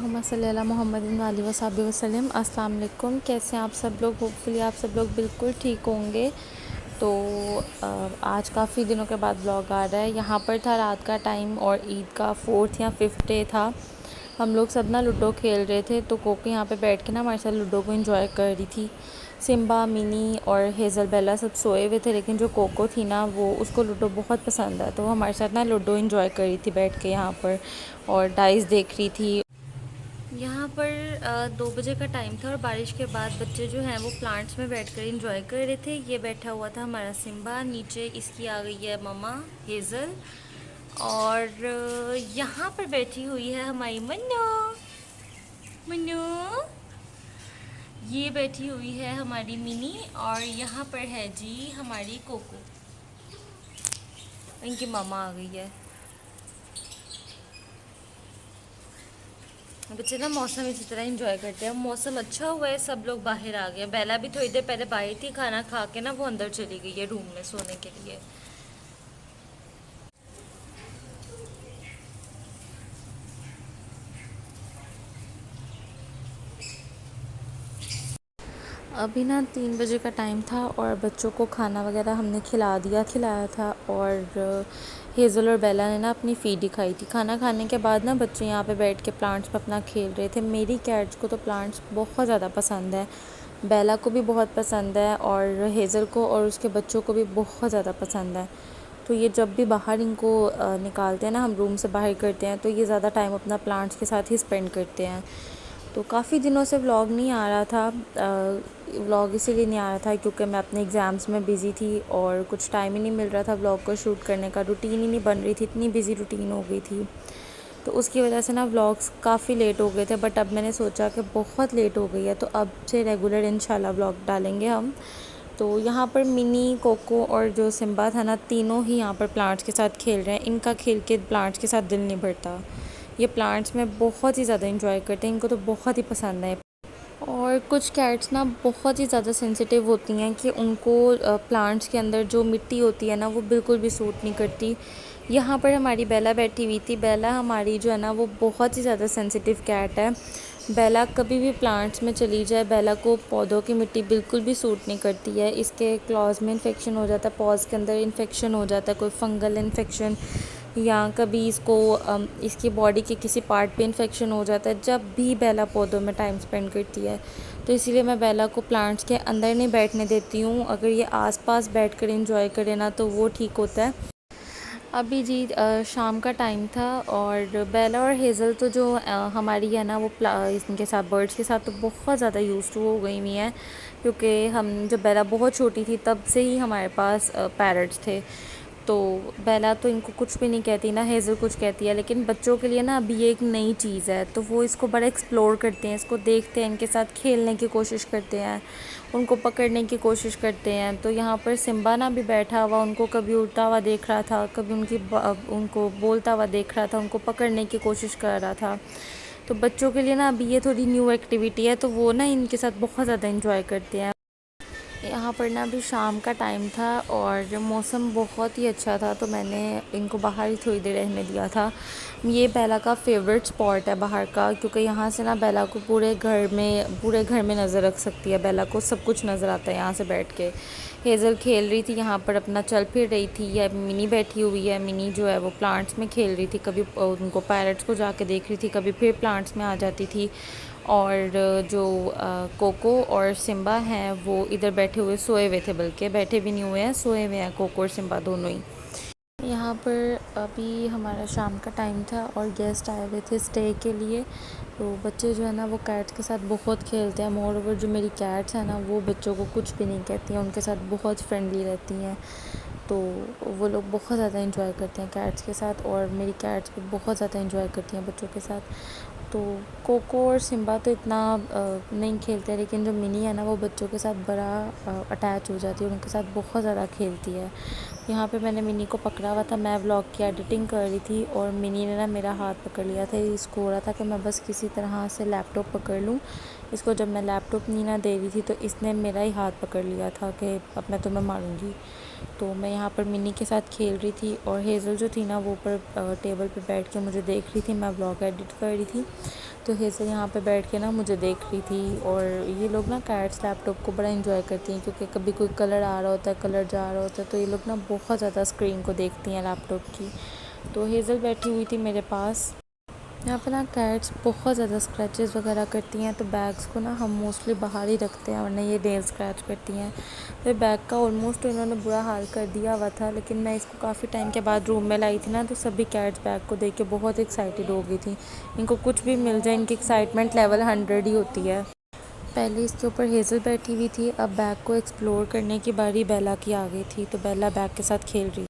अल्लाहुम्मा सल्ली अला मुहम्मदिन व आलिहि वसहबिहि वसल्लम। अस्सलाम वालेकुम। कैसे हैं आप सब लोग? होपफुली आप सब लोग बिल्कुल ठीक होंगे। तो आज काफ़ी दिनों के बाद ब्लॉग आ रहा है। यहाँ पर था रात का टाइम और ईद का 4th या 5th डे था। हम लोग सब ना लूडो खेल रहे थे, तो कोको यहाँ पे बैठ के ना हमारे साथ लूडो को एंजॉय कर रही थी। सिम्बा, मिनी और हेज़ल बेला सब सोए हुए थे, लेकिन जो कोको थी ना वो उसको लूडो बहुत पसंद है, तो वो हमारे साथ ना लूडो एंजॉय कर रही थी बैठ के यहाँ पर, और डाइस देख रही थी। यहाँ पर 2 बजे का टाइम था और बारिश के बाद बच्चे जो हैं वो प्लांट्स में बैठकर एंजॉय कर रहे थे। ये बैठा हुआ था हमारा सिम्बा, नीचे इसकी आ गई है मम्मा हेज़ल, और यहाँ पर बैठी हुई है हमारी मन्नू। मन्नू, ये बैठी हुई है हमारी मिनी, और यहाँ पर है जी हमारी कोको। इनकी मामा आ गई है। बच्चे ना मौसम इसी तरह एंजॉय करते हैं। मौसम अच्छा हुआ है, सब लोग बाहर आ गए। बेला भी थोड़ी देर पहले बाहर थी, खाना खा के ना वो अंदर चली गई है रूम में सोने के लिए। अभी ना 3 बजे का टाइम था और बच्चों को खाना वगैरह हमने खिलाया था, और हेज़ल और बेला ने ना अपनी फ़ीड खाई थी। खाना खाने के बाद ना बच्चे यहाँ पे बैठ के प्लांट्स पर अपना खेल रहे थे। मेरी कैट्स को तो प्लांट्स बहुत ज़्यादा पसंद है, बेला को भी बहुत पसंद है, और हेज़ल को और उसके बच्चों को भी बहुत ज़्यादा पसंद है। तो ये जब भी बाहर इनको निकालते हैं ना, हम रूम से बाहर करते हैं, तो ये ज़्यादा टाइम अपना प्लांट्स के साथ ही स्पेंड करते हैं। तो काफ़ी दिनों से व्लॉग नहीं आ रहा था। व्लॉग इसीलिए नहीं आ रहा था क्योंकि मैं अपने एग्ज़ाम्स में बिज़ी थी और कुछ टाइम ही नहीं मिल रहा था व्लॉग को शूट करने का। रूटीन ही नहीं बन रही थी, इतनी बिज़ी रूटीन हो गई थी, तो उसकी वजह से ना व्लॉग्स काफ़ी लेट हो गए थे। बट अब मैंने सोचा कि बहुत लेट हो गई है, तो अब से रेगुलर इंशाल्लाह व्लॉग डालेंगे हम। तो यहाँ पर मिनी, कोको और जो सिम्बा था ना, तीनों ही यहाँ पर प्लांट्स के साथ खेल रहे हैं। इनका खेल के प्लांट्स के साथ दिल नहीं भरता। ये प्लांट्स में बहुत ही ज़्यादा एंजॉय करते हैं, इनको तो बहुत ही पसंद है। और कुछ कैट्स ना बहुत ही ज़्यादा सेंसिटिव होती हैं कि उनको प्लांट्स के अंदर जो मिट्टी होती है ना वो बिल्कुल भी सूट नहीं करती। यहाँ पर हमारी बेला बैठी हुई थी। बेला हमारी जो है ना वो बहुत ही ज़्यादा सेंसिटिव कैट है। बेला कभी भी प्लांट्स में चली जाए, बेला को पौधों की मिट्टी बिल्कुल भी सूट नहीं करती है। इसके क्लॉज में इन्फेक्शन हो जाता है, पॉज के अंदर इन्फेक्शन हो जाता है, कोई फंगल इन्फेक्शन, या कभी इसको इसकी बॉडी के किसी पार्ट पे इन्फेक्शन हो जाता है जब भी बेला पौधों में टाइम स्पेंड करती है। तो इसीलिए मैं बेला को प्लांट्स के अंदर नहीं बैठने देती हूँ। अगर ये आसपास बैठकर एंजॉय करे ना तो वो ठीक होता है। अभी जी शाम का टाइम था और बेला और हेज़ल तो जो हमारी है ना वो इनके साथ, बर्ड्स के साथ तो बहुत ज़्यादा यूज़ टू हो गई हुई हैं, क्योंकि हम जब बेला बहुत छोटी थी तब से ही हमारे पास पैरट्स थे। तो बेला तो इनको कुछ भी नहीं कहती, ना हेज़ल कुछ कहती है, लेकिन बच्चों के लिए ना अभी ये एक नई चीज़ है, तो वो इसको बड़ा एक्सप्लोर करते हैं, इसको देखते हैं, इनके साथ खेलने की कोशिश करते हैं, उनको पकड़ने की कोशिश करते हैं। तो यहाँ पर सिम्बा ना भी बैठा हुआ उनको कभी उड़ता हुआ देख रहा था, कभी उनको बोलता हुआ देख रहा था, उनको पकड़ने की कोशिश कर रहा था। तो बच्चों के लिए ना अभी ये थोड़ी न्यू एक्टिविटी है, तो वो ना इनके साथ बहुत ज़्यादा इंजॉय करते हैं। यहाँ पर ना अभी शाम का टाइम था और मौसम बहुत ही अच्छा था, तो मैंने इनको बाहर ही थोड़ी देर रहने दिया था। ये बेला का फेवरेट स्पॉट है बाहर का, क्योंकि यहाँ से ना बेला को पूरे घर में नज़र रख सकती है। बेला को सब कुछ नज़र आता है यहाँ से बैठ के। हेज़ल खेल रही थी यहाँ पर, अपना चल फिर रही थी। या मिनी बैठी हुई है, मिनी जो है वो प्लांट्स में खेल रही थी, कभी उनको पैरट्स को जाके देख रही थी, कभी फिर प्लांट्स में आ जाती थी। और जो कोको और सिम्बा हैं वो इधर बैठे हुए सोए हुए थे, बल्कि बैठे भी नहीं हुए हैं, सोए हुए हैं कोको और सिम्बा दोनों ही। यहाँ पर अभी हमारा शाम का टाइम था और गेस्ट आए हुए थे स्टे के लिए। तो बच्चे जो है ना वो कैट्स के साथ बहुत खेलते हैं। मोर ओवर जो मेरी कैट्स हैं ना वो बच्चों को कुछ भी नहीं कहती हैं, उनके साथ बहुत फ्रेंडली रहती हैं। तो वो लोग बहुत ज़्यादा इंजॉय करते हैं कैट्स के साथ, और मेरी कैट्स भी बहुत ज़्यादा इंजॉय करती हैं बच्चों के साथ। तो कोको और सिम्बा तो इतना नहीं खेलते, लेकिन जो मिनी है ना वो बच्चों के साथ बड़ा अटैच हो जाती है, उनके साथ बहुत ज़्यादा खेलती है। यहाँ पे मैंने मिनी को पकड़ा हुआ था, मैं व्लॉग की एडिटिंग कर रही थी और मिनी ने ना मेरा हाथ पकड़ लिया था। इसको हो रहा था कि मैं बस किसी तरह से लैपटॉप पकड़ लूँ। इसको जब मैं लैपटॉप नहीं ना दे रही थी तो इसने मेरा ही हाथ पकड़ लिया था कि अब मैं तुम्हें मारूंगी। तो मैं यहाँ पर मिनी के साथ खेल रही थी और हेज़ल जो थी ना वो ऊपर टेबल पे बैठ के मुझे देख रही थी, मैं व्लॉग एडिट कर रही थी। तो हेज़ल यहाँ पे बैठ के ना मुझे देख रही थी। और ये लोग ना कैट्स लैपटॉप को बड़ा एंजॉय करती हैं, क्योंकि कभी कोई कलर आ रहा होता है, कलर जा रहा होता है, तो ये लोग ना बहुत ज़्यादा स्क्रीन को देखती हैं लैपटॉप की। तो हेज़ल बैठी हुई थी मेरे पास। यहाँ पे ना कैट्स बहुत ज़्यादा स्क्रैचेस वगैरह करती हैं, तो बैग्स को ना हम मोस्टली बाहर ही रखते हैं, वरना ये नेल स्क्रैच करती हैं। तो बैग का ऑलमोस्ट इन्होंने बुरा हाल कर दिया हुआ था, लेकिन मैं इसको काफ़ी टाइम के बाद रूम में लाई थी ना, तो सभी कैट्स बैग को देख के बहुत एक्साइटेड हो गई थी। इनको कुछ भी मिल जाए, इनकी एक्साइटमेंट लेवल 100 ही होती है। पहले इसके ऊपर हेज़ल बैठी हुई थी, अब बैग को एक्सप्लोर करने की बारी बेला की आ गई थी। तो बेला बैग के साथ खेल रही,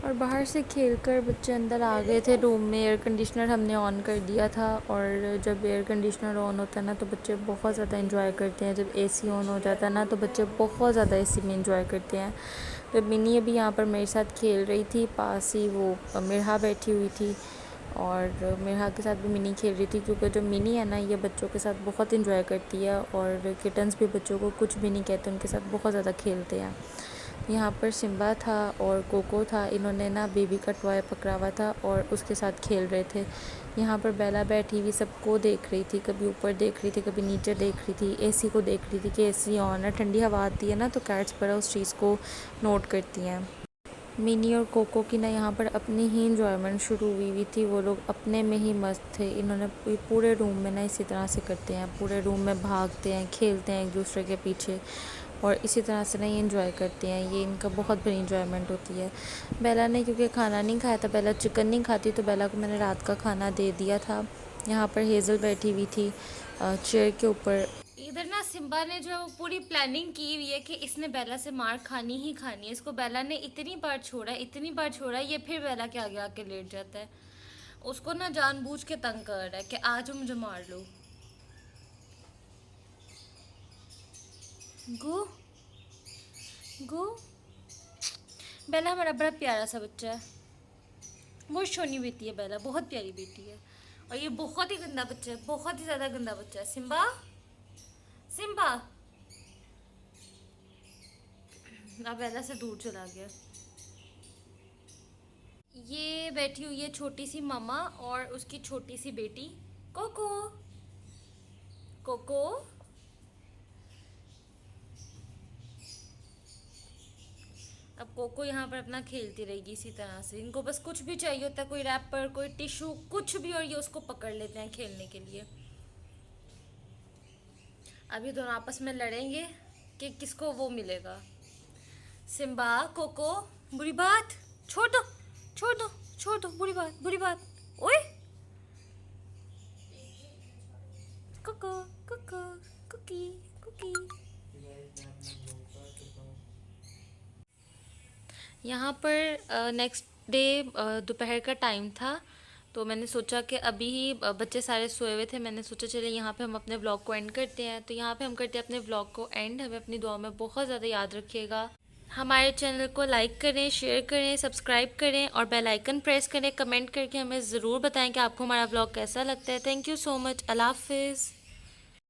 और बाहर से खेलकर बच्चे अंदर आ गए थे रूम में। एयर कंडीशनर हमने ऑन कर दिया था, और जब एयर कंडीशनर ऑन होता है ना तो बच्चे बहुत ज़्यादा एंजॉय करते हैं। जब एसी ऑन हो जाता है ना तो बच्चे बहुत ज़्यादा एसी में एंजॉय करते हैं। तो मिनी अभी यहाँ पर मेरे साथ खेल रही थी, पास ही वो मिरहा बैठी हुई थी, और मिरहा के साथ भी मिनी खेल रही थी, क्योंकि जो मिनी है ना ये बच्चों के साथ बहुत एंजॉय करती है, और किटन्स भी बच्चों को कुछ भी नहीं कहते, उनके साथ बहुत ज़्यादा खेलते हैं। यहाँ पर सिम्बा था और कोको था, इन्होंने ना बेबी का टॉय पकड़ा हुआ था और उसके साथ खेल रहे थे। यहाँ पर बेला बैठी हुई सबको देख रही थी, कभी ऊपर देख रही थी, कभी नीचे देख रही थी, एसी को देख रही थी कि एसी ऑन है, ठंडी हवा आती है ना तो कैट्स बड़ा उस चीज़ को नोट करती हैं। मिनी और कोको की ना यहाँ पर अपनी ही इंजॉयमेंट शुरू हुई थी, वो लोग अपने में ही मस्त थे। इन्होंने पूरे रूम में ना इसी तरह से करते हैं, पूरे रूम में भागते हैं, खेलते हैं एक दूसरे के पीछे, और इसी तरह से ना ये इंजॉय करते हैं। ये इनका बहुत बड़ी इंजॉयमेंट होती है। बेला ने क्योंकि खाना नहीं खाया था, बेला चिकन नहीं खाती, तो बेला को मैंने रात का खाना दे दिया था। यहाँ पर हेज़ल बैठी हुई थी चेयर के ऊपर। इधर ना सिम्बा ने जो पूरी प्लानिंग की हुई है कि इसने बेला से मार खानी ही खानी है। इसको बेला ने इतनी बार छोड़ा, ये फिर बेला के आगे आके लेट जाता है। उसको ना जानबूझ के तंग कर रहा है कि आज मुझे मार लो। गो गो बेला हमारा बड़ा प्यारा सा बच्चा है, बहुत सोनी बेटी है बेला, बहुत प्यारी बेटी है। और ये बहुत ही गंदा बच्चा है, बहुत ही ज़्यादा गंदा बच्चा है। सिम्बा सिम्बा अब बेला से दूर चला गया। ये बैठी हुई है छोटी सी मामा और उसकी छोटी सी बेटी कोको। कोको अब कोको यहाँ पर अपना खेलती रहेगी इसी तरह से। इनको बस कुछ भी चाहिए होता है, कोई रैपर, कोई टिश्यू, कुछ भी, और ये उसको पकड़ लेते हैं खेलने के लिए। अभी दोनों आपस में लड़ेंगे कि किसको वो मिलेगा। सिम्बा कोको, बुरी बात, छोड़ दो छोड़ दो छोड़ दो, बुरी बात बुरी बात। ओए कोको कोको कुकी कुकी। यहाँ पर नेक्स्ट डे दोपहर का टाइम था, तो मैंने सोचा कि अभी ही बच्चे सारे सोए हुए थे, मैंने सोचा चले यहाँ पे हम अपने व्लॉग को एंड करते हैं। तो यहाँ पे हम करते हैं अपने व्लॉग को एंड। हमें अपनी दुआ में बहुत ज़्यादा याद रखिएगा। हमारे चैनल को लाइक करें, शेयर करें, सब्सक्राइब करें और बेल आइकन प्रेस करें। कमेंट करके हमें ज़रूर बताएं कि आपको हमारा व्लॉग कैसा लगता है। Thank you so much. अल्लाह हाफिज़।